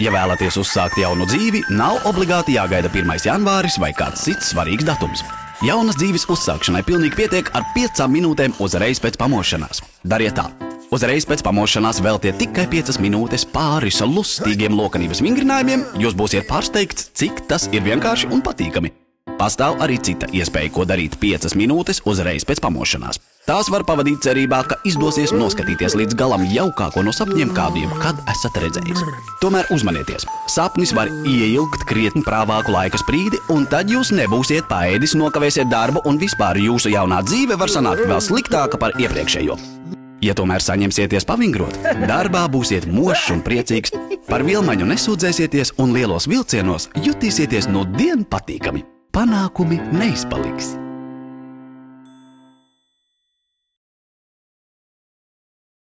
Ja vēlaties uzsākt jaunu dzīvi, nav obligāti jāgaida 1. janvāris vai kāds cits svarīgs datums. Jaunas dzīves uzsākšanai pilnīgi pietiek ar 5 minūtēm uzreiz pēc pamošanās. Dariet tā! Uzreiz pēc pamošanās veltiet tikai 5 minūtes pāris lustīgiem lokanības vingrinājumiem, jūs būsiet pārsteigts, cik tas ir vienkārši un patīkami. Pastāv arī cita iespēja, ko darīt 5 minūtes uzreiz pēc pamošanās. Tās var pavadīt cerībā, ka izdosies noskatīties līdz galam jaukāko no sapņiem, kādu jebkad esat redzējis. Tomēr uzmanieties, sapnis var ieilgt krietni prāvāku laika sprīdi, un tad jūs nebūsiet paēdis, nokavēsiet darbu, un vispār jūsu jaunā dzīve var sanākt vēl sliktāka par iepriekšējo. Ja tomēr saņemsieties pavingrot, darbā būsiet mošs un priecīgs, par vilmaņu nesūdzēsieties un lielos vilcienos jutīsieties no dien patīkami. Panākumi neizpaliks.